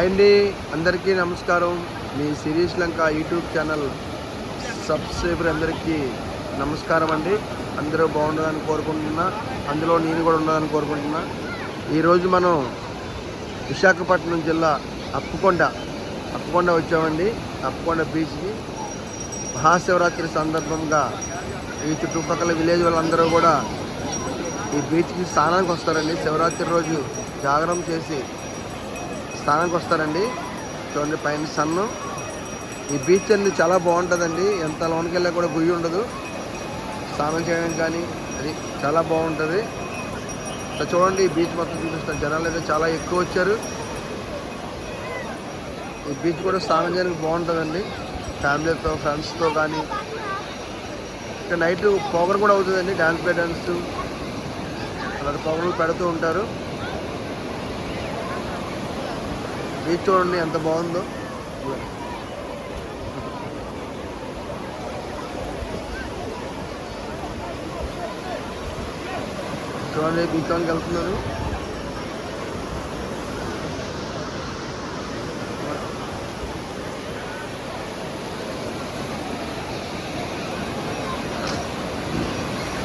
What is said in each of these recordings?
అండి, అందరికీ నమస్కారం. మీ సిరీస్ లంక యూట్యూబ్ ఛానల్ సబ్స్క్రైబర్ అందరికీ నమస్కారం అండి. అందరూ బాగుండాలని కోరుకుంటున్నా, అందులో నేను కూడా ఉండాలని కోరుకుంటున్నా. ఈరోజు మనం విశాఖపట్నం జిల్లా అప్పుకొండ వచ్చామండి. అప్పుకొండ బీచ్కి మహాశివరాత్రి సందర్భంగా ఈ చుట్టుపక్కల విలేజ్ వాళ్ళందరూ కూడా ఈ బీచ్కి స్నానానికి వస్తారండి. శివరాత్రి రోజు జాగరణ చేసి స్నానానికి వస్తారండి. చూడండి పైన సన్ను. ఈ బీచ్ అనేది చాలా బాగుంటుందండి. ఎంత లోనికి వెళ్ళా కూడా గుయ్యి ఉండదు. స్నానం చేయడం కానీ అది చాలా బాగుంటుంది. చూడండి ఈ బీచ్ మొత్తం చూపిస్తారు. జనాలు అయితే చాలా ఎక్కువ వచ్చారు. ఈ బీచ్ కూడా స్నానం చేయడానికి బాగుంటుందండి. ఫ్యామిలీతో ఫ్రెండ్స్తో కానీ. ఇక్కడ నైట్ ప్రోగ్రామ్ కూడా అవుతుందండి. డ్యాన్స్ బై డ్యాన్స్ అలాంటి ప్రోగ్రాంలు పెడుతూ ఉంటారు. బీచ్ చూడండి ఎంత బాగుందో. చూడండి బీచ్ లోకి వెళ్తున్నారు.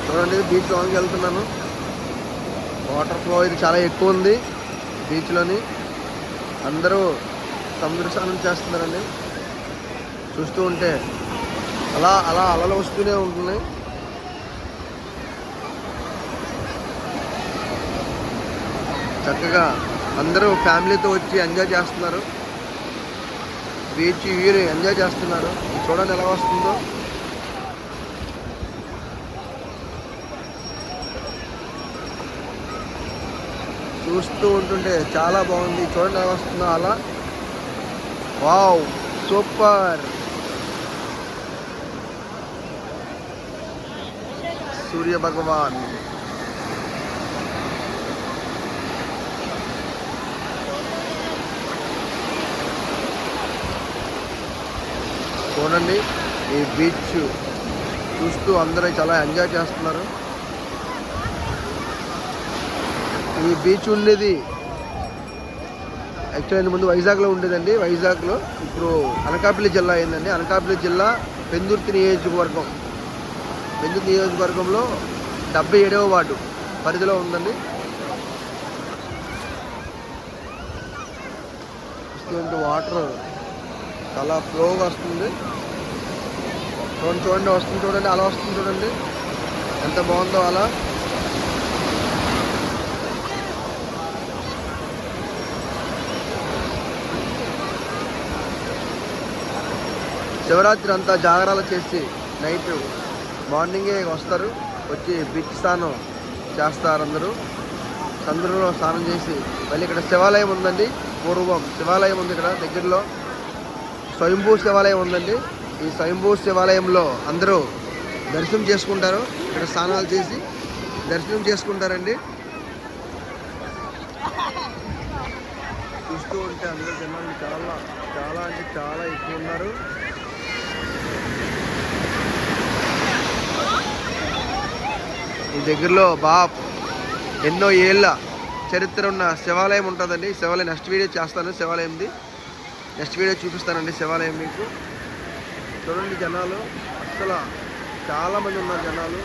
చూడండి బీచ్ లోకి వెళ్తున్నాను. వాటర్ ఫ్లో ఇది చాలా ఎక్కువ ఉంది బీచ్లోని. అందరూ సముద్ర స్నానం చేస్తున్నారండి. చూస్తూ ఉంటే అలా అలలు వస్తూనే ఉంటున్నాయి. చక్కగా అందరూ ఫ్యామిలీతో వచ్చి ఎంజాయ్ చేస్తున్నారు. బీచ్ వ్యూని ఎంజాయ్ చేస్తున్నారు. చూడండి ఎలా వస్తుందో. చూస్తూ ఉంటుంటే చాలా బాగుంది. చూడండి ఎలా వస్తుందో అలా. Wow, super. సూర్య భగవాన్ చూడండి ఈ బీచ్ చూస్తూ అందరూ చాలా ఎంజాయ్ చేస్తున్నారు. ఈ బీచ్ ఉండేది యాక్చువల్లీ ముందు వైజాగ్లో ఉండేదండి. వైజాగ్లో ఇప్పుడు అనకాపల్లి జిల్లా అయిందండి. అనకాపల్లి జిల్లా పెందుర్తి నియోజకవర్గంలో 77వ వార్డు పరిధిలో ఉందండి. చూస్తుంటే వాటర్ చాలా ఫ్లోగా వస్తుంది. చూడండి వస్తుంది. చూడండి అలా వస్తుంది. చూడండి ఎంత బాగుందో అలా. శివరాత్రి అంతా జాగరాలు చేసి నైట్ మార్నింగే వస్తారు. వచ్చి బీచ్ స్నానం చేస్తారు. అందరూ సముద్రంలో స్నానం చేసి మళ్ళీ ఇక్కడ శివాలయం ఉందండి. పూర్వం శివాలయం ఉంది ఇక్కడ దగ్గరలో. స్వయంభూ శివాలయం ఉందండి. ఈ స్వయంభూ శివాలయంలో అందరూ దర్శనం చేసుకుంటారు. ఇక్కడ స్నానాలు చేసి దర్శనం చేసుకుంటారండి. చూస్తూ ఉంటే అందరూ జనాలు చాలా అంటే చాలా ఎక్కువ ఉన్నారు. ఈ దగ్గరలో ఎన్నో ఏళ్ళ చరిత్ర ఉన్న శివాలయం ఉంటుందండి. శివాలయం నెక్స్ట్ వీడియో చేస్తాను. శివాలయంది నెక్స్ట్ వీడియో చూపిస్తానండి. శివాలయం మీకు చూడండి. జనాలు అసలు చాలామంది ఉన్నారు. జనాలు